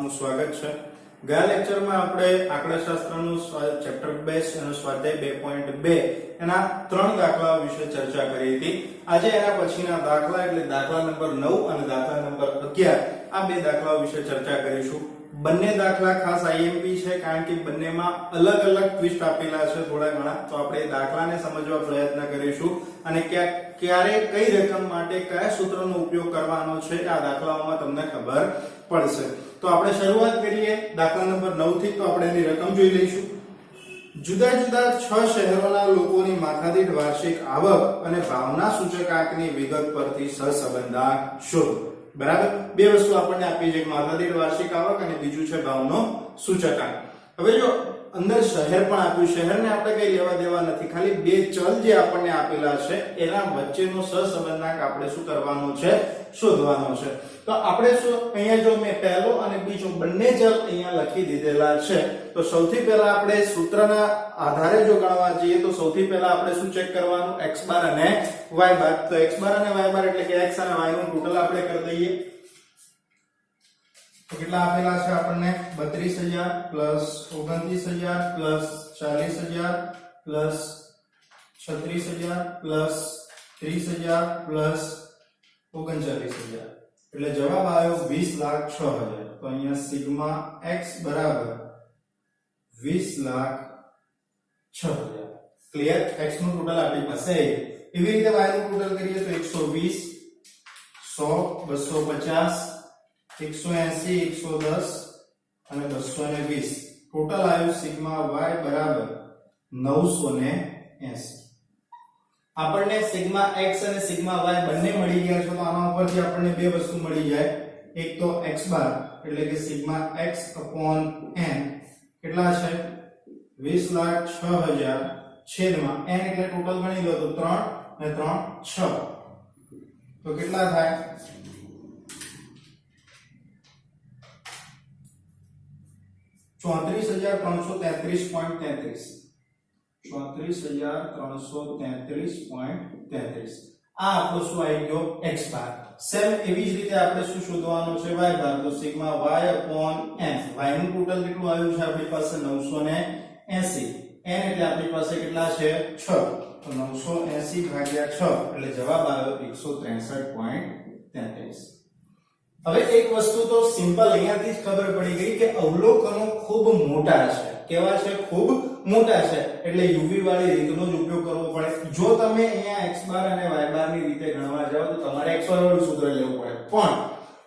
આપનું સ્વાગત છે। ગયા લેક્ચરમાં આપણે આંકડાશાસ્ત્રનું ચેપ્ટર 2 અને સ્વાધ્યાય 2.2 એના 3 દાખલાઓ વિશે ચર્ચા કરી હતી। આજે એના પછીના દાખલા એટલે દાખલા નંબર 9 અને દાખલા નંબર 11 આ બે દાખલાઓ વિશે ચર્ચા કરીશું। બંને દાખલા ખાસ IMP છે કારણ કે બંનેમાં અલગ અલગ ટ્વિસ્ટ આપેલા છે થોડા ઘણા, તો આપણે દાખલાને સમજવા પ્રયત્ન કરીશું અને ક્યારે કઈ રકમ માટે કયા સૂત્રનો ઉપયોગ કરવાનો છે આ દાખલાઓમાં તમને ખબર પડશે। તો આપણે શરૂઆત કરીએ દાખલા નંબર 9 થી। તો આપણે એની રકમ જોઈ લઈશું। જુદા જુદા 6 શહેરોના લોકોની માથાદીઠ વાર્ષિક આવક અને ભાવના સૂચકાંકની વિગત પરથી સહસંબંધાંક શોધો। બરાબર, બે વસ્તુ આપણને આપી છે, માથાદીઠ વાર્ષિક આવક અને બીજું છે ભાવનો સૂચકાંક। હવે જો અંદર શહેર પણ આપ્યું, શહેરને આપણે કઈ લેવા દેવા નથી, ખાલી બે ચલ જે આપણને આપેલા છે એના વચ્ચેનો સહસંબંધાંક આપણે શું કરવાનો છે, શોધવાનો છે। તો આપણે શું અહીંયા જો મેં પહેલો અને બીજો બંને ચલ અહીંયા લખી દીધેલા છે, તો સૌથી પહેલા આપણે સૂત્રના આધારે જો ગણવા જઈએ તો સૌથી પહેલા આપણે શું ચેક કરવાનું, x બાર અને y બાર। તો x બાર અને y બાર એટલે કે x અને y નું ટોટલ આપણે કરી દઈએ। તો કેટલા આપેલા છે આપણને, 32000 plus 29000 plus 40000 plus 36000 plus 30000 plus 39000 એટલે જવાબ આવ્યો 20,06,000। તો અહીંયા સિગ્મા x બરાબર 20,06,000। ક્લિયર, x નું ટોટલ આપણી પાસે। એવી રીતે y નું ટોટલ કરીએ તો 120 100 250 180 110 અને 220 ટોટલ આવ્યું સિગ્મા y બરાબર 980। આપણને સિગ્મા x અને સિગ્મા y બંને મળી ગયા છે, તો આના ઉપરથી આપણને બે વસ્તુ મળી જાય। એક તો x બાર એટલે કે સિગ્મા x upon n કેટલા છે, 20,06,000 છેદમાં n એટલે ટોટલ ગણી લો તો 3 અને 3 6 તો કેટલા થાય, 34,333.33 34,333.33 આ આપણો શું આવી ગયો x બાર। સેમ એવી જ રીતે આપણે શું શોધવાનું છે, y બાર। તો sigma y upon n, y નું ટોટલ કેટલું આવ્યું છે આપણી પાસે 980, n એટલે આપણી પાસે કેટલા છે 6, તો 980 ભાગ્યા 6 એટલે જવાબ આવ્યો 163.33। હવે એક વસ્તુ તો સિમ્પલ અહીંયાથી જ ખબર પડી ગઈ કે અવલોકનો ખૂબ મોટા છે। કેવા છે, ખૂબ મોટા છે, એટલે યુવી વાળી રીતનો જ ઉપયોગ કરવો પડે। જો તમે અહીંયા x બાર અને y બાર ની રીતે ગણવા જાઓ તો તમારે x વાળું સૂત્ર લેવું પડે, પણ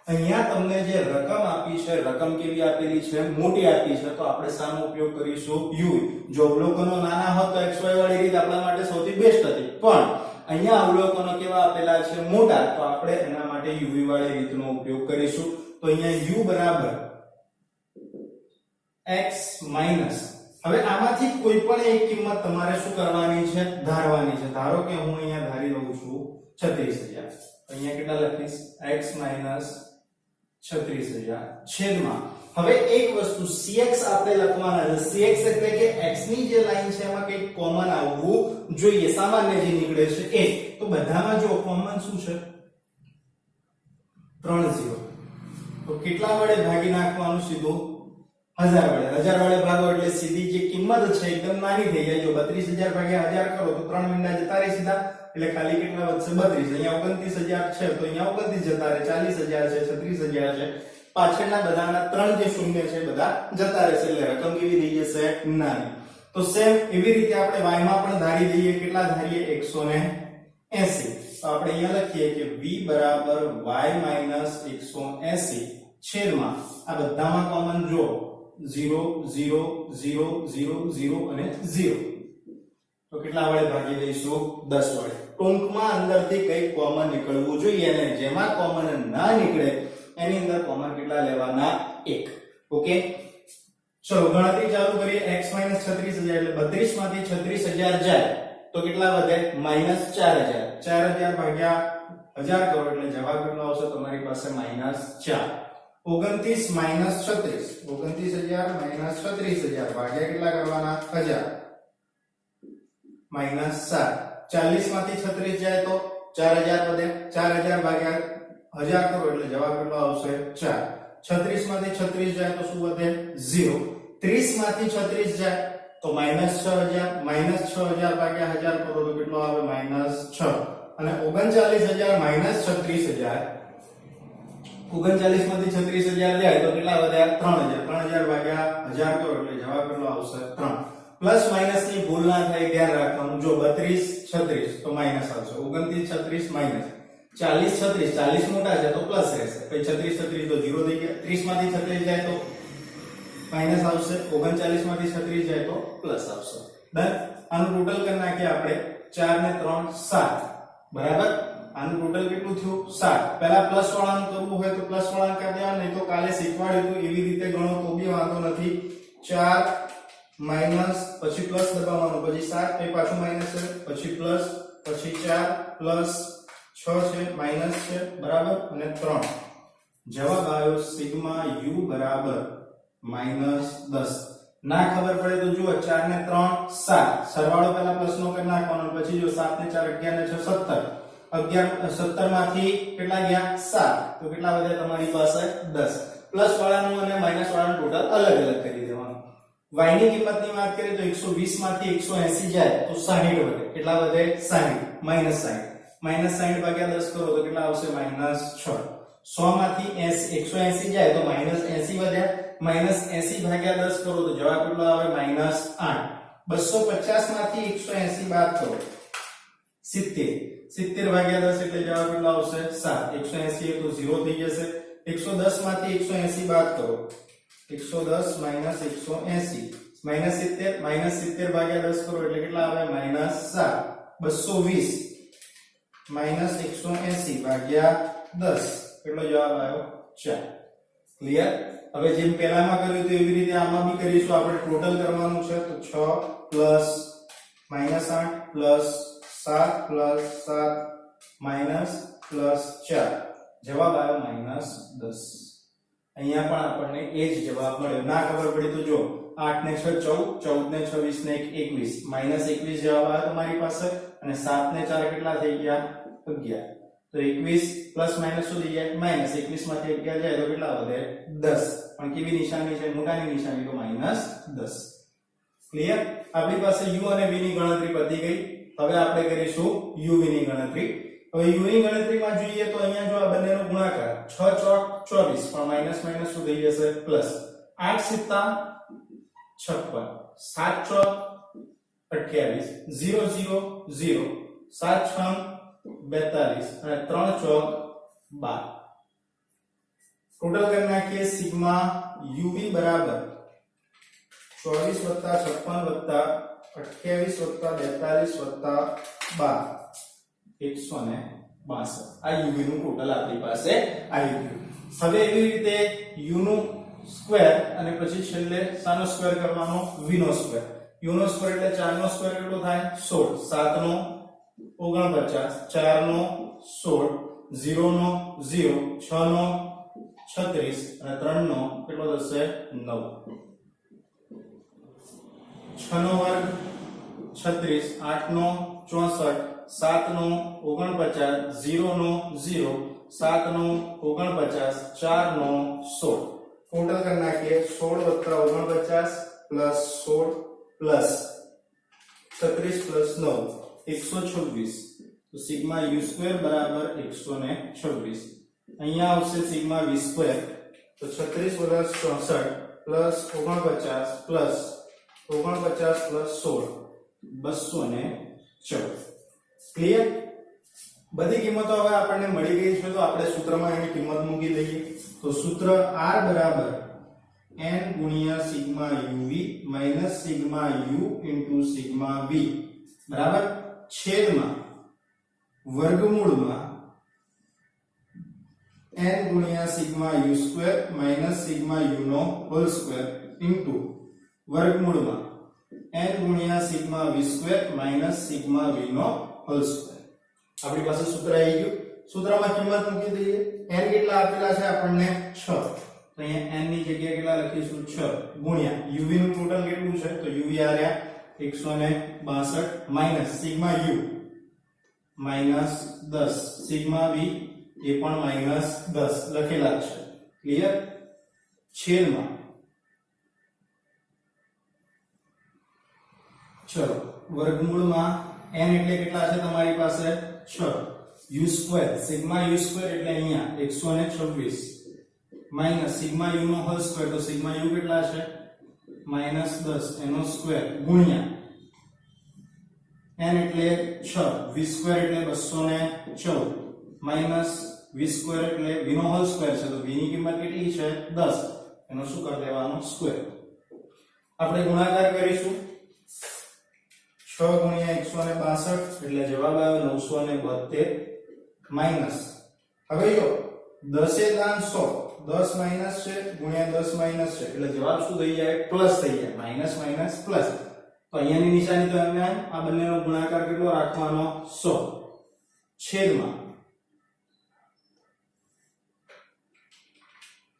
અહીંયા તમને જે રકમ આપી છે, રકમ કેવી આપેલી છે, મોટી આપી છે, તો આપણે શાનો ઉપયોગ કરીશું, u। જો અવલોકનો નાના હોત તો xy વાળી રીત આપણા માટે સૌથી બેસ્ટ હતી, પણ અહીંયા અવલોકનો કેવા આપેલા છે, મોટા, તો આપણે એના માટે યુવી વાળી રીતનો ઉપયોગ કરીશું। તો અહીંયા u બરાબર x માઈનસ, હવે આમાંથી કોઈ પણ એક કિંમત તમારે શું કરવાની છે, ધારવાની છે। ધારો કે હું અહીંયા ધારી લઉં છું 36,000, અહીંયા કેટલા લખીશ, x માઈનસ 36,000 છેદમાં, હવે એક વસ્તુ cx આપણે લખવાના છે। cx એટલે કે x ની જે લાઈન છે એમાં કંઈક કોમન આવવું જોઈએ, સામાન્ય જે નીકળે છે એ। તો બધામાં જો કોમન શું છે, 3 0, તો કેટલા વડે ભાગી નાખવાનું, સીધું 1000 વડે। 1000 વડે ભાગો એટલે સીધી જે કિંમત છે એકદમ નાની થઈ જાય। જો 32,000 ભાગ્યા 1000 કરો તો 3 મીંડા જતા રહે સીધા, એટલે ખાલી કેટલા વધશે, 32। અહીંયા 29,000 છે તો અહીંયા 29 જતા રહે, 40,000 છે, 36,000 છે, પાછળના બધાના 3 જે શૂન્ય છે બધા જતા રહેશે, એટલે રકમ કેવી થઈ જશે, નાની। તો સેમ એવી રીતે આપણે y માં પણ ધારી દઈએ, કેટલા ધારીએ, 180। તો આપણે અહીંયા લખીએ કે v બરાબર y માઈનસ 180 છેદમાં આ બધામાં કોમન જો 0 0 0 0 0 અને 0, તો કેટલા વડે ભાગી દઈશું, 10 વડે। ટૂંકમાં અંદરથી કંઈક કોમન નીકળવું જોઈએ, અને જેમાં કોમન ના નીકળે એની અંદર કોમન કેટલા લેવાના, 1। ઓકે, ચલો ગણતરી ચાલુ કરીએ। x 36,000 એટલે 32 માંથી 36,000 જાય તો કેટલા વધે, -4000। 4000 ભાગ્યા 1000 કરો એટલે જવાબ કેટલો આવશે તમારી પાસે, -4। 29 માઈનસ 36, 29,000 માઈનસ 36,000 ભાગ્યા કેટલા કરવાના, 1000 માઈનસ 7। 40 માંથી 36 જાય તો 4000 વધે, 4000 ભાગ્યા 1000 કરો એટલે જવાબ કેટલો આવશે, 4। 36 માંથી 36 જાય તો શું વધે 0 30 માંથી 36 જાય તો -6000 -6000 ભાગ્યા 1000 કરો તો કેટલો આવે -6 અને 39000 -36000 39 માંથી 36000 જાય તો કેટલા વધ્યા 3000 3000 ભાગ્યા 1000 કરો એટલે જવાબ કેટલો આવશે 3 પ્લસ માઈનસ ની ભૂલ ના થાય ધ્યાન રાખવાનું જો 32 36 તો માઈનસ આવશે 29 36 માઈનસ 40 36 40 મોટા છે તો પ્લસ રહેશે પછી 36 36 તો 0 થઈ ગયા 30 માંથી 36 જાય તો માઈનસ આવશે 39 માંથી 36 જાય તો પ્લસ આવશે ડન આનું ટોટલ કરી નાખીએ આપણે 4 ને 3 7 બરાબર આનું ટોટલ કેટલું થયું 7 પહેલા પ્લસ વાળાનું કરવું હોય તો પ્લસ વાળાનું કરી દેવાનું નહીં તો કાલે શીખવાડ્યું હતું એવી રીતે ગણો તો બી વાંધો નથી 4 માઈનસ પછી પ્લસ દબાવવાનું પછી 7 પછી પાછું માઈનસ છે પછી પ્લસ પછી 4 પ્લસ 6 છે માઈનસ છે બરાબર અને 3 જવાબ આવ્યો સિગ્મા u બરાબર -10 ના ખબર પડે તો જુઓ 4 ને 3 7 સરવાળો પહેલા પ્લસ નો કરી નાખવાનો પછી જો 7 ને 4 11 ને 6 17 17 માંથી કેટલા ગયા 7 તો કેટલા વધ્યા તમારી પાસે 10 પ્લસ વાળાનું અને માઈનસ વાળાનું ટોટલ અલગ અલગ કરી દેવાનું y ની કિંમતની વાત કરીએ તો 120 માંથી 180 જાય તો 60 વધે કેટલા વધે 60 -60 ભાગ્યા 10 કરો તો કેટલા આવશે -6 100 માંથી 180 જાય તો -80 વધ્યા -80 ભાગ્યા 10 કરો તો જવાબ કેટલો આવે -8 250 માંથી 180 બાદ કરો 70 70 ભાગ્યા 10 એટલે જવાબ કેટલો આવશે 7 180 તો 0 થઈ જશે 110 માંથી 180 બાદ કરો 110 -180 -70 ભાગ્યા 10 કરો એટલે કેટલા આવે -7 220 -180 ભાગ્યા 10 કેટલો જવાબ આવ્યો 4 ક્લિયર હવે જેમ પહેલામાં કર્યું તો એવી રીતે આમાં બી કરીશું આપણે ટોટલ કરવાનું છે તો 6 plus -8 plus 7 plus 7 minus plus 4 જવાબ આવ્યો -10 અહીંયા પણ આપણને એ જ જવાબ મળ્યો ના ખબર પડી તો જો 8 ને 6 14 14 ને 26 ને 21 -21 જવાબ આવ્યો તમારી પાસે અને 7 ને 4 કેટલા થઈ ગયા 11 તો 21 પ્લસ માઈનસ શું થઈ જાય -21 માંથી 11 જાય તો કેટલા વધે 10 પણ કેવી નિશાની છે મોટાની નિશાની તો -10 ક્લિયર આપણી પાસે u અને v ની ગણતરી પતી ગઈ હવે આપણે કરીશું uv ની ગણતરી હવે u ની ગણતરીમાં જોઈએ તો અહીંયા જો આ બંનેનો ગુણાકાર 6 ચોક 24 પણ માઈનસ માઈનસ શું થઈ જશે પ્લસ 8 સિત્તા 56 7 ચોક 28 0 0 0 7 છંગ 42 અને 3 ચોક 12 ટોટલ કરી નાખીએ સિગ્મા uv બરાબર 24 + 56 + 28 + 42 + 12 162 આ uv નું ટોટલ આપણી પાસે આવી ગયું હવે એવી રીતે u નું સ્ક્વેર અને પછી છેલ્લે શાનો સ્ક્વેર કરવાનો v નો સ્ક્વેર u નો સ્ક્વેર એટલે 4 નો સ્ક્વેર કેટલો થાય 16 7 નો 49 4 નો 16 0 નો 0 6 નો 36 અને 3 નો કેટલો થશે 9 6 નો વર્ગ 36 8 નો 64 7 નો 49 0 નો 0 7 નો 49 4 નો 16 ટોટલ કરી નાખીએ 16 + 49 + 16 પ્લસ 36 + 9 126 તો સિગ્મા u² બરાબર 126 અહીંયા આવશે સિગ્મા v² તો 36 + 64 પ્લસ 49 પ્લસ 49 પ્લસ 16 214 ક્લિયર બધી કિંમતો હવે આપણને મળી ગઈ છે તો આપણે સૂત્રમાં એની કિંમત મૂકી દઈએ તો સૂત્ર r બરાબર n ગુણ્યા sigma uv minus sigma u sigma v બરાબર છેદમાં વર્ગમૂળમાં n ગુણ્યા sigma u² minus sigma u નો હોલ સ્ક્વેર ઇન્ટુ વર્ગમૂળમાં n ગુણ્યા sigma v² minus sigma v નો હોલ સ્ક્વેર આપણી પાસે સૂત્ર આવી ગયું સૂત્રમાં કિંમત મૂકી દઈએ n કેટલા આપેલા છે આપણને 6 તો અહીંયા n ની જગ્યાએ કેટલા લખીશું 6 ગુણ્યા uv નું ટોટલ કેટલું છે તો uv આ રહ્યા 162 minus sigma u minus 10 sigma v એ પણ માઈનસ 10 લખેલા છે ક્લિયર છેદમાં ચલો વર્ગમૂળમાં n એટલે કેટલા છે તમારી પાસે 6 u square sigma u square એટલે અહીંયા 126 માઈનસ સિગ્મા u નો હોલ સ્ક્વેર તો સિગ્મા u કેટલા છે -10 એનો સ્ક્વેર ગુણ્યા n એટલે 6 v સ્ક્વેર એટલે 214 માઈનસ v સ્ક્વેર એટલે v નો હોલ સ્ક્વેર છે તો v ની કિંમત કેટલી છે 10 એનો શું કરી દેવાનો સ્ક્વેર આપણે ગુણાકાર કરીશું 6 ગુણ્યા 162 એટલે જવાબ આવે 972 માઈનસ હવે જો 10 એ દાન 100 10 માઈનસ છે ગુણ્યા 10 માઈનસ છે એટલે જવાબ શું થઈ જાય પ્લસ થઈ જાય માઈનસ માઈનસ પ્લસ તો અહીંયાની નિશાની તો અમે આ બંનેનો ગુણાકાર કેટલો રાખવાનો 100 છેદમાં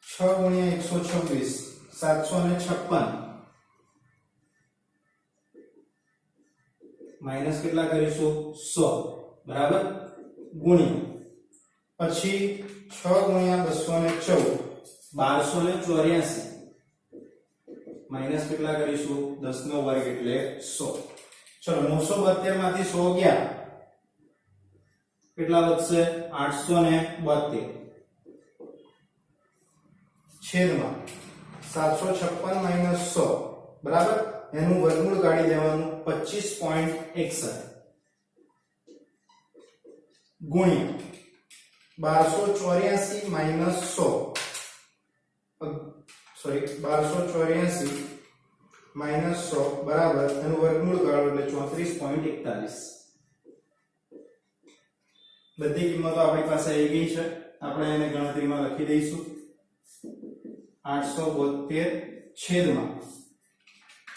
6 ગુણ્યા 126 756 માઈનસ કેટલા કરીશું 100 બરાબર ગુણ્યા પછી 6 ગુણ્યા 214 1284 માઈનસ કેટલા કરીશું 10 નો વર્ગ એટલે 100 ચલો 972 માંથી 100 ગયા કેટલા વધશે 872 છેદમાં 756 માઈનસ 100 બરાબર એનું વર્ગમૂળ કાઢી લેવાનું 25.61 ગુણ્યા 1284 માઈનસ 100 સોરી 1284 માઈનસ 100 બરાબર એનું વર્ગમૂળ કાઢો એટલે 34.41 બધી કિંમતો આપણી પાસે આવી ગઈ છે આપણે એને ગણતરીમાં લખી દઈશું 872 છેદમાં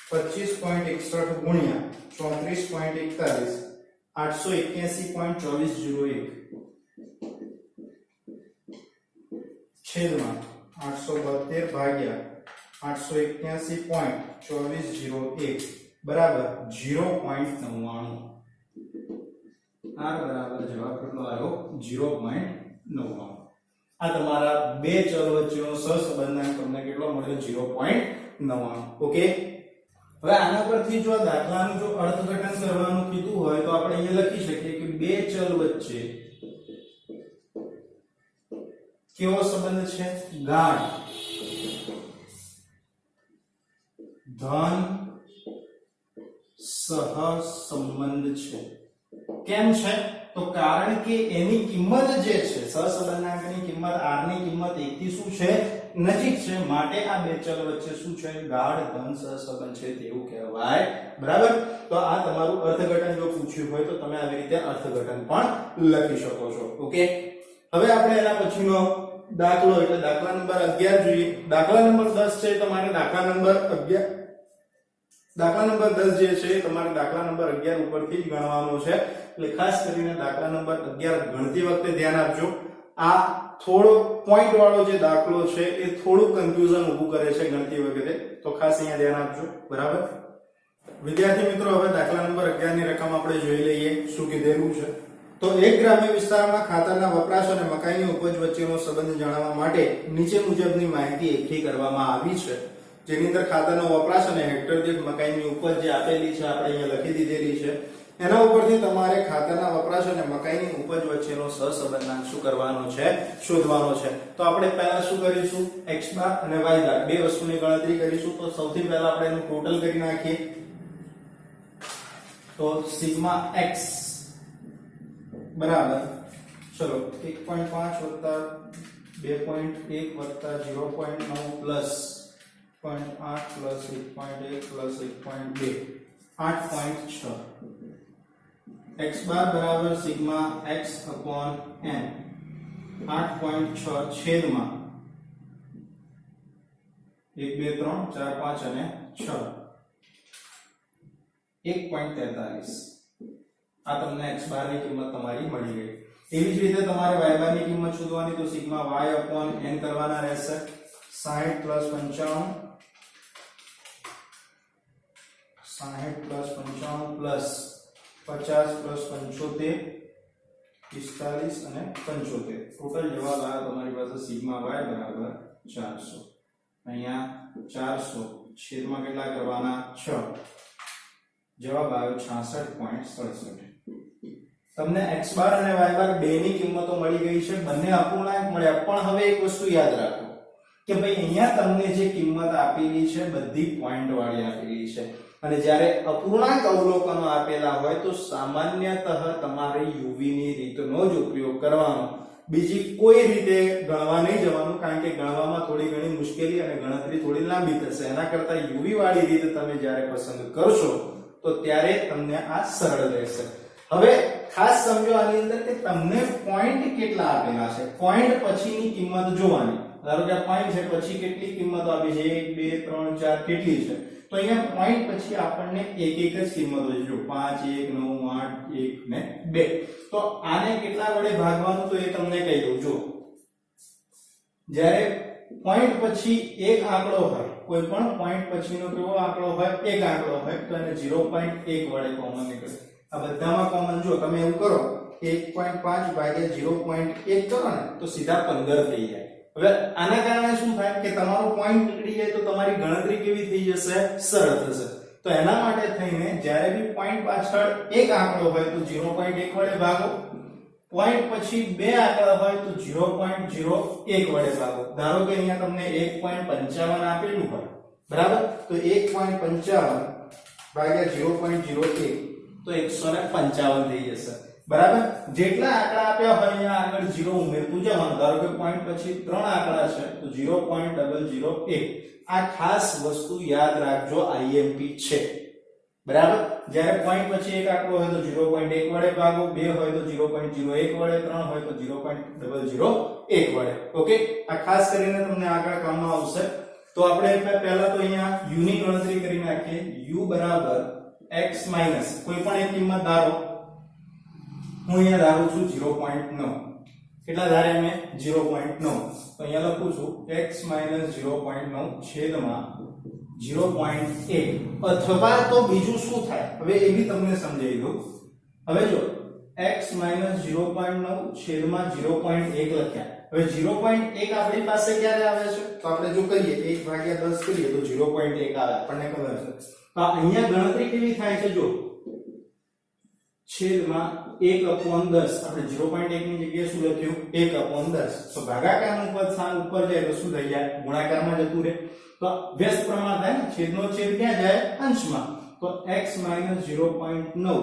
25.61 ગુણ્યા 34.41 881.2401 છેદમાં 872 ભાગ્યા 881.2401 બરાબર 0.99 r બરાબર જવાબ કેટલો આવ્યો 0.99 આ તમારા બે ચલ વચ્ચેનો સહસંબંધાંક તમને કેટલો મળ્યો 0.99 ઓકે હવે આના પરથી જો આ દાખલાનું જો અર્થઘટન કરવાનું કીધું હોય તો આપણે અહીંયા લખી શકીએ કે બે ચલ વચ્ચે કેવો સંબંધ છે ગાઢ ધન સહસંબંધ છે કેમ છે તો કારણ કે એની કિંમત જે છે સહસંબંધાંકની કિંમત r ની કિંમત 1 થી શું છે નજીક છે માટે આ બે ચલ વચ્ચે શું છે ગાઢ ધન સહસંબંધ છે તેવું કહેવાય બરાબર તો આ તમારું અર્થઘટન જો પૂછ્યું હોય તો તમે આવી રીતે અર્થઘટન પણ લખી શકો છો ઓકે હવે આપણે એના પછીનો દાખલો એટલે દાખલા નંબર 11 જોઈએ દાખલા નંબર 10 છે તમારે દાખલા નંબર 10 જે છે તમારે દાખલા નંબર 11 ઉપરથી જ ગણવાનો છે એટલે ખાસ કરીને દાખલા નંબર 11 ગણતી વખતે ધ્યાન આપજો આ થોડો પોઈન્ટ વાળો જે દાખલો છે એ થોડું કન્ફ્યુઝન ઊભું કરે છે ગણતી વખતે તો ખાસ અહીંયા ધ્યાન આપજો બરાબર વિદ્યાર્થી મિત્રો હવે દાખલા નંબર 11 ની રકમ આપણે જોઈ લઈએ શું કીધેલું છે તો એક ગ્રામ્ય વિસ્તારમાં ખાતરના વપરાશ અને મકાઈની ઉપજ વચ્ચેનો સંબંધ જાણવા માટે નીચે મુજબની માહિતી એકઠી કરવામાં આવી છે જેની અંદર ખાતરનો વપરાશ અને હેક્ટર દીઠ મકાઈની ઉપજ જે આપેલી છે આપણે અહીંયા લખી દીધેલી છે એના ઉપરથી તમારે ખાતરના વપરાશ અને મકાઈની ઉપજ વચ્ચેનો સહસંબંધાંક શું કરવાનો છે શોધવાનો છે તો આપણે પહેલા શું કરીશું x બાર અને y બાર બે વસ્તુની ગણતરી કરીશું તો સૌથી પહેલા આપણે એનું ટોટલ કરી નાખીએ તો સિગ્મા x બરાબર ચલો 1.5 વત્તા 2.1 વત્તા 0.9 પ્લસ 0.8 પ્લસ 1.1 પ્લસ 1.2 8.6 x બાર બરાબર સિગ્મા x અપોન n 8.6 છેદમાં 1 2 3 4 5 અને 6 1.43 આ તમને x બાર ની કિંમત તમારી મળી ગઈ એવી જ રીતે તમારે y બાર ની કિંમત શોધવાની તો સિગ્મા y અપોન n કરવાના રહેશે 60 પ્લસ 55 60 પ્લસ 55 પ્લસ 50 પ્લસ 75 45 અને 75 ટોટલ જવાબ આવ્યો તમારી પાસે સિગ્મા y બરાબર 400 અહીંયા 400 છેદમાં કેટલા કરવાના 6 જવાબ આવ્યો 66.67 તમને x બાર અને y બાર બેની કિંમતો મળી ગઈ છે બંને અપૂર્ણાંક મળ્યા પણ હવે એક વસ્તુ યાદ રાખો કે ભાઈ અહીંયા તમને જે કિંમત આપેલી છે બધી પોઈન્ટ વાળી આપેલી છે અને જ્યારે અપૂર્ણાંક અવલોકનો આપેલા હોય તો સામાન્યતઃ તમારે uv ની રીતનો જ ઉપયોગ કરવાનો બીજી કોઈ રીતે ગણવા નહીં જવાનું કારણ કે ગણવામાં થોડી ઘણી મુશ્કેલી અને ગણતરી થોડી લાંબી થશે એના કરતા uv વાળી રીત તમે જ્યારે પસંદ કરશો તો ત્યારે તમને આ સરળ રહેશે હવે ખાસ સમજો આની અંદર કે તમને પોઈન્ટ કેટલા આપેલા છે પોઈન્ટ પછીની કિંમત જોવાની ધારો કે આ પોઈન્ટ છે પછી કેટલી કિંમતો આપી છે 1 2 3 4 કેટલી છે તો અહીંયા પોઈન્ટ પછી આપણને એક એક જ કિંમતો છે જો 5 1 9 8 1 ને 2 તો આને કેટલા વડે ભાગવાનું તો એ તમને કહી દઉં જો જ્યારે પોઈન્ટ પછી એક આંકડો હોય કોઈ પણ પોઈન્ટ પછીનો કેવો આંકડો હોય એક આંકડો હોય તો એને 0.1 વડે કોમન નીકળે આ બધામાં કોમન જો તમે એવું કરો 1.5 ભાગ્યા 0.1 કરો ને તો સીધા 15 થઈ જાય હવે આના કારણે શું થાય કે તમારો પોઈન્ટ નીકળી જાય તો તમારી ગણતરી કેવી થઈ જશે સરળ થશે તો એના માટે થઈને જ્યારે બી પોઈન્ટ પાછળ એક આંકડો હોય તો 0.1 વડે ભાગો પોઈન્ટ પછી બે આંકડા હોય તો 0.01 વડે ભાગો ધારો કે અહીંયા તમને 1.55 આપેલું હોય બરાબર તો 1.55 ભાગ્યા 0.01 તો 155 થઈ જશે બરાબર જેટલા આંકડા આપ્યા હોય અહીંયા આગળ 0 ઉમેરતું જવાનું ધારો કે પોઈન્ટ પછી ત્રણ આંકડા છે તો 0.001 આ ખાસ વસ્તુ યાદ રાખજો IMP છે બરાબર જ્યારે પોઈન્ટ પછી એક આંકડો હોય તો 0.1 વડે ભાગો બે હોય તો 0.01 વડે ત્રણ હોય તો 0.001 વડે ઓકે આ ખાસ કરીને તમને આગળ કામમાં આવશે તો આપણે પહેલા તો અહીંયા u ની ગણતરી કરી નાખીએ u બરાબર x માઈનસ કોઈ પણ એક કિંમત ધારો હું અહીંયા ધારું છું 0.9 કેટલા ધાર્યા મેં 0.9 તો અહીંયા લખું છું x 0.9 છેદમાં 0.1 અથવા તો બીજું શું થાય હવે એ બી તમને સમજાવી દઉં હવે જો x 0.9 છેદમાં 0.1 લખ્યા હવે 0.1 આપણી પાસે ક્યારે આવે છે તો આપણે જો કરીએ 1/10 કરીએ તો 0.1 આવે આપણને ખબર છે તો અહીંયા ગણતરી કેવી થાય છે જો છેદમાં 1/10 આપણે 0.1 ની જગ્યાએ શું લખ્યું 1/10 તો ભાગાકારનું પદ સામ ઉપર જાય તો શું થઈ જાય ગુણાકારમાં જતું રહે તો વ્યસ્ત પ્રમાણ થાય ને છેદનો છેદ ક્યાં જાય અંશમાં તો x 0.9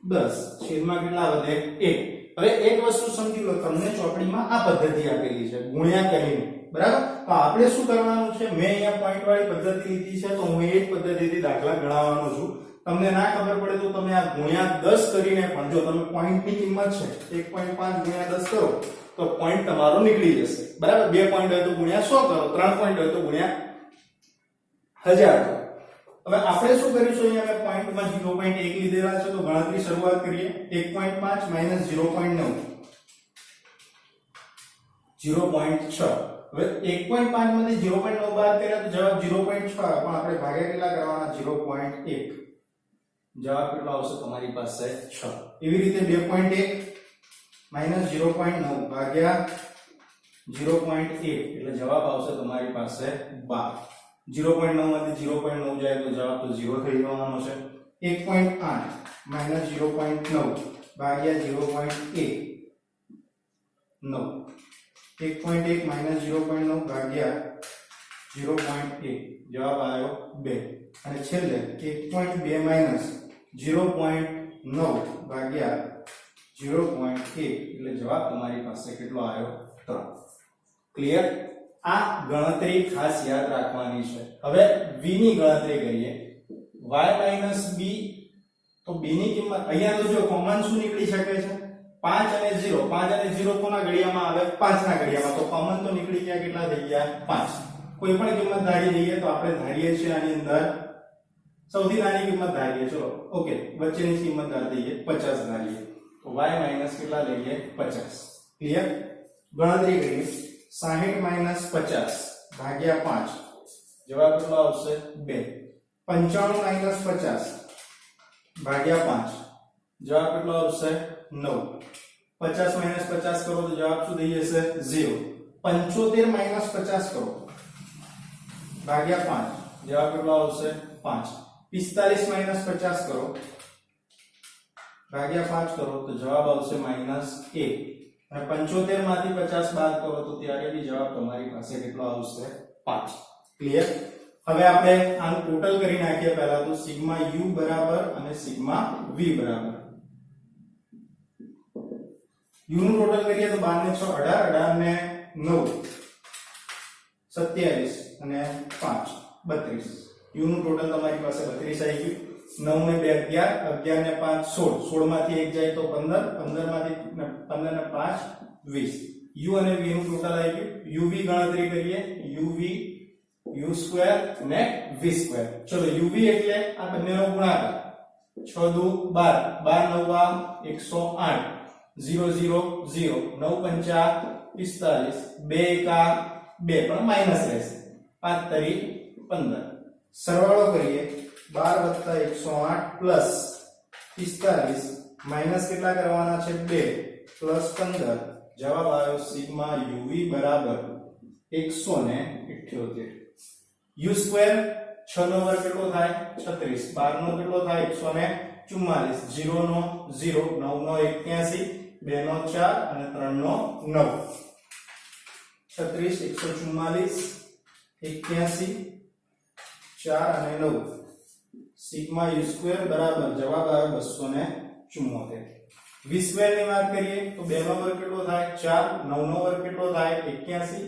10 છેદમાં કેટલા વધે 1 હવે એક વસ્તુ સમજી લો તમને ચોપડીમાં આ પદ્ધતિ આપેલી છે ગુણ્યા કરીને બરાબર તો આપણે શું કરવાનું છે મેં અહીંયા પોઈન્ટ વાળી પદ્ધતિ લીધી છે તો હું એ જ પદ્ધતિથી દાખલા ગણાવવાનો છું તમને ના ખબર પડે તો તમે આ ગુણ્યા 10 કરીને પણ જો તમે પોઈન્ટ ની કિંમત છે 1.5 ગુણ્યા 10 કરો તો પોઈન્ટ તમારો નીકળી જશે બરાબર બે પોઈન્ટ હોય તો ગુણ્યા 100 કરો ત્રણ પોઈન્ટ હોય તો ગુણ્યા 1000 કરો હવે આપણે શું કરીશું અહીંયા મેં પોઈન્ટમાં 0.1 લીધેલા છે તો ગણતરી શરૂઆત કરીએ 1.5 - 0.9 0.6 હવે 1.5 માંથી 0.9 બાદ કર્યા તો જવાબ 0.6 પણ આપણે ભાગ્યા કેટલા કરવાના 0.1 જવાબ કેટલો આવશે તમારી પાસે 6 એવી રીતે 2.1 - 0.9 ભાગ્યા 0.1 એટલે જવાબ આવશે તમારી પાસે 12 0.9 માંથી 0.9 જાય તો જવાબ તો 0 થઈ જવાનો છે 1.8 - 0.9 ભાગ્યા 0.1 9 1.1 - 0.9 ભાગ્યા 0.1 જવાબ આવ્યો 2 અને છેલ્લે 1.2 - 0.9 ભાગ્યા 0.1 એટલે જવાબ તમારી પાસે કેટલો આવ્યો 3 ક્લિયર આ ગણતરી ખાસ યાદ રાખવાની છે હવે v ની ગણતરી કરીએ y - b તો b ની કિંમત અહીંયા તો જો કોમન શું નીકળી શકે છે 5 અને 0 5 અને 0 કોના ઘડિયામાં આવે 5 ના ઘડિયામાં તો કોમન તો નીકળી ગયા કેટલા થઈ ગયા 5 કોઈ પણ કિંમત ધારી લઈએ તો આપણે ધારીએ છીએ આની અંદર સૌથી નાની કિંમત ધારીએ ચલો ઓકે વચ્ચેની કિંમત ધારી દઈએ 50 ધારીએ તો y - કેટલા લઈએ 50 ક્લિયર ગણતરી કરીએ 60 - 50 ભાગ્યા 5 જવાબ કેટલો આવશે 2 95 - 50 ભાગ્યા 5 જવાબ કેટલો આવશે 9 50 - 50 કરો તો જવાબ શું થઈ જશે 0 75 - 50 કરો ભાગ્યા 5 જવાબ કેટલો આવશે 5 45 માઈનસ 50 કરો ભાગ્યા 5 કરો તો જવાબ આવશે -1 અને 75 માંથી 50 બાદ કરો તો ત્યારે બી જવાબ તમારી પાસે કેટલો આવશે 5 ક્લિયર હવે આપણે આનું ટોટલ કરી નાખીએ પહેલા તો સિગ્મા u બરાબર અને સિગ્મા v બરાબર u નું ટોટલ કરીએ તો 12 ને 6 18 18 ને 9 27 અને 5 32 u નું ટોટલ તમારી પાસે 32 આવી ગયું 9 ને 2 11 11 ને 5 16 16 માંથી 1 જાય તો 15 15 માંથી 15 ને 5 20 u અને v નું ટોટલ આવી ગયું uv ગણતરી કરીએ uv u સ્ક્વેર ને v સ્ક્વેર ચલો uv એટલે આ બંનેનો ગુણાકાર 6 દુ 12 12 9 108 0 0 0 9 પંચા 45 2 એકા 2 પણ માઈનસ રહેશે 5 તરી 15 સરવાળો કરીએ 12 108 પ્લસ 45 માઈનસ કેટલા કરવાના છે 2 પ્લસ 15 જવાબ આવ્યો સિગ્મા uv બરાબર 178 u સ્ક્વેર 6 નો વર્ગ કેટલો થાય 36 12 નો કેટલો થાય 144 0 નો 0 9 નો 81 2 નો 4 અને 3 નો 9 36 144 81 4 અને 9 સિગ્મા u સ્ક્વેર બરાબર જવાબ આવ્યો 274 v સ્ક્વેર ની વાત કરીએ તો 2 નો વર્ગ કેટલો થાય 4 9 નો વર્ગ કેટલો થાય 81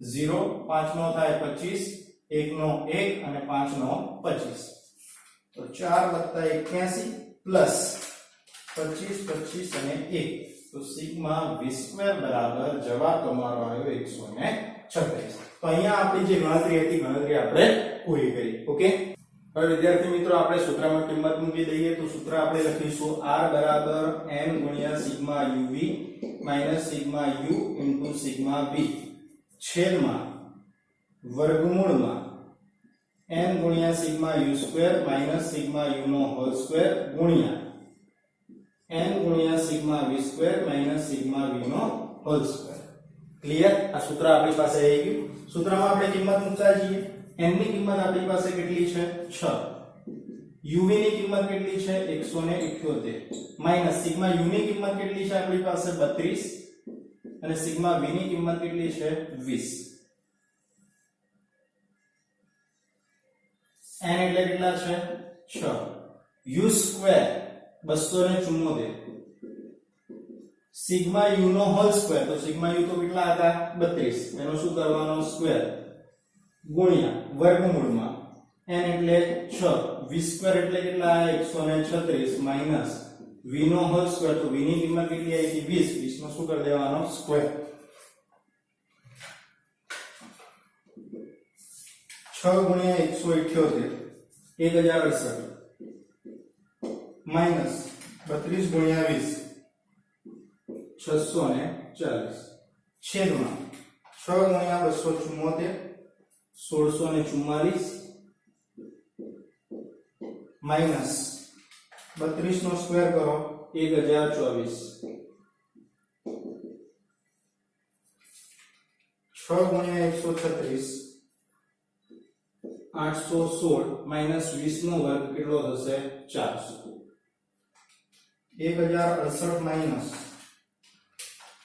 0 5 નો થાય 25 1 નો 1 અને 5 નો 25 તો 4 81 પ્લસ 25 25 અને 1 તો સિગ્મા v સ્ક્વેર બરાબર જવાબ તમારો આવ્યો 136 તો અહીંયા આપણી જે ગણતરી હતી ગણતરી આપણે પૂરી કરી ઓકે હવે વિદ્યાર્થી મિત્રો આપણે સૂત્રમાં કિંમત મૂકી દઈએ તો સૂત્ર આપણે લખીશું r બરાબર n ગુણ્યા sigma uv minus sigma u into sigma v છેદમાં વર્ગમૂળમાં n ગુણ્યા sigma u square minus sigma u નો હોલ સ્ક્વેર ગુણ્યા n ગુણ્યા sigma v square minus sigma v નો હોલ સ્ક્વેર ક્લિયર આ સૂત્ર આપણી પાસે આવી ગયું સૂત્રમાં આપણે કિંમત મૂકતા જઈએ n ની કિંમત આપણી પાસે કેટલી છે 6 uv ની કિંમત કેટલી છે 178 માઈનસ સિગ્મા u ની કિંમત કેટલી છે આપણી પાસે 32 અને સિગ્મા v ની કિંમત કેટલી છે 20 n એટલે કેટલા છે 6 u સ્ક્વેર 274 સિગ્મા u નો હોલ સ્ક્વેર તો સિગ્મા u તો કેટલા હતા 32 એનો શું કરવાનો સ્ક્વેર ગુણ્યા વર્ગમૂળમાં n એટલે 6 v સ્ક્વેર એટલે કેટલા 136 માઈનસ v નો હોલ સ્ક્વેર તો v ની કિંમત કેટલી આવી 20 20 નો શું કરી દેવાનો સ્ક્વેર 6 ગુણ્યા 178 1068 માઈનસ 32 ગુણ્યા 20 640 છેદમાં 6 ગુણ્યા 274 1644 માઈનસ 32 નો સ્ક્વેર કરો 1024 6 ગુણ્યા 136 816 માઈનસ 20 નો વર્ગ કેટલો થશે 400 1068 માઈનસ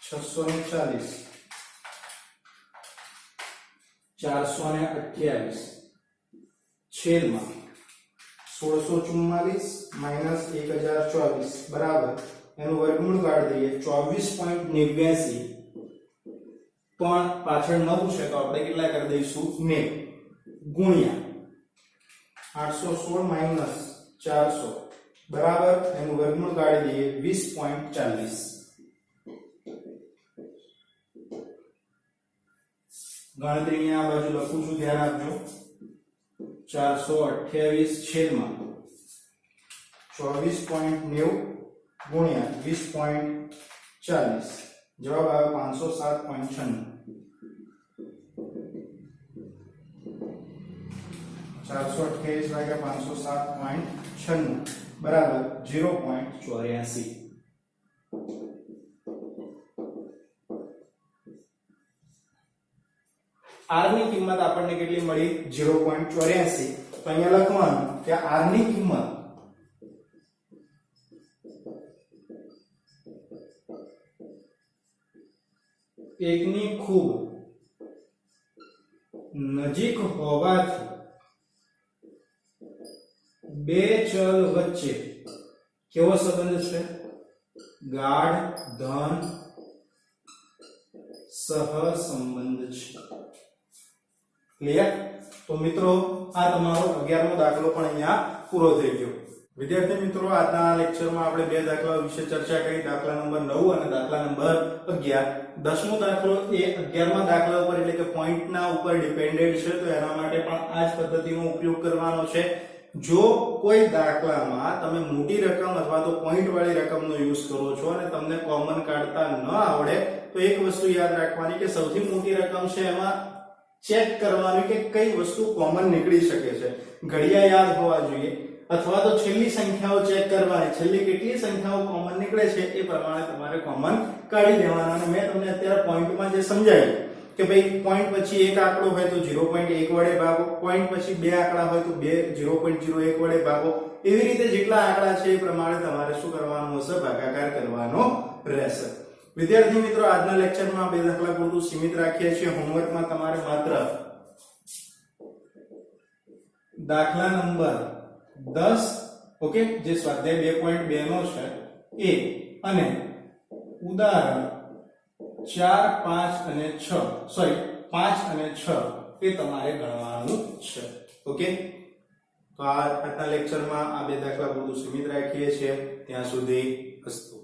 640 428 છેદમાં 1644 માઈનસ 1024 બરાબર એનું વર્ગમૂળ કાઢી દઈએ 24.89 પણ પાછળ 9 છે તો આપણે કેટલા કરી દઈશું 90 ગુણ્યા 816 માઈનસ 400 બરાબર એનું વર્ગમૂળ કાઢી દઈએ 20.40 ગણતરી આ બાજુ લખું છું ધ્યાન આપજો 428 છેદમાં 24.90 ગુણ્યા 20.40 જવાબ આવ્યો 507.96 428 ભાગ્યા 507.96 બરાબર 0.84 તો r ની કિંમત આપણને કેટલી મળી 0.84 તો અહીંયા લખવાનું કે r ની કિંમત એકની ખૂબ નજીક હોવાથી બે ચલ વચ્ચે કેવો સંબંધ છે ગાઢ ધન સહસંબંધ છે ક્લિયર તો મિત્રો આ તમારો 11મો દાખલો પણ અહીંયા પૂરો થઈ ગયો વિદ્યાર્થી મિત્રો આજના લેક્ચરમાં આપણે બે દાખલા વિશે ચર્ચા કરી દાખલા નંબર 9 અને દાખલા નંબર 11 10મો દાખલો એ 11મા દાખલા ઉપર એટલે કે પોઈન્ટના ઉપર ડિપેન્ડેડ છે તો એના માટે પણ આ જ પદ્ધતિનો ઉપયોગ કરવાનો છે જો કોઈ દાખલામાં તમે મોટી રકમ અથવા તો પોઈન્ટ વાળી રકમનો યુઝ કરો છો અને તમને કોમન કાઢતા ન આવડે તો એક વસ્તુ યાદ રાખવાની કે સૌથી મોટી રકમ છે એમાં ચેક કરવાની કે કઈ વસ્તુ કોમન નીકળી શકે છે ઘડિયા યાદ હોવા જોઈએ અથવા તો છેલ્લી સંખ્યાઓ ચેક કરવાની છેલ્લી કેટલી સંખ્યાઓ કોમન નીકળે છે એ પ્રમાણે તમારે કોમન કાઢી દેવાના અને મેં તમને અત્યારે પોઈન્ટમાં જે સમજાવ્યું કે ભાઈ પોઈન્ટ પછી એક આંકડો હોય તો 0.1 વડે ભાગો પોઈન્ટ પછી બે આંકડા હોય તો 0.01 વડે ભાગો એવી રીતે જેટલા આંકડા છે એ પ્રમાણે તમારે શું કરવાનું હશે ભાગાકાર કરવાનો રહેશે વિદ્યાર્થી મિત્રો આજના લેક્ચરમાં બે દાખલા પૂરતું સીમિત રાખીએ છીએ હોમવર્કમાં તમારે માત્ર દાખલા નંબર 10 ઓકે જે સ્વાધ્યાય 2.2 નો છે એ અને ઉદાહરણ 4 5 અને 6 સોરી 5 અને 6 એ તમારે ગણવાનું છે ઓકે તો આજના લેક્ચરમાં આ બે દાખલા પૂરતું સીમિત રાખીએ છીએ ત્યાં સુધી અસ્તુ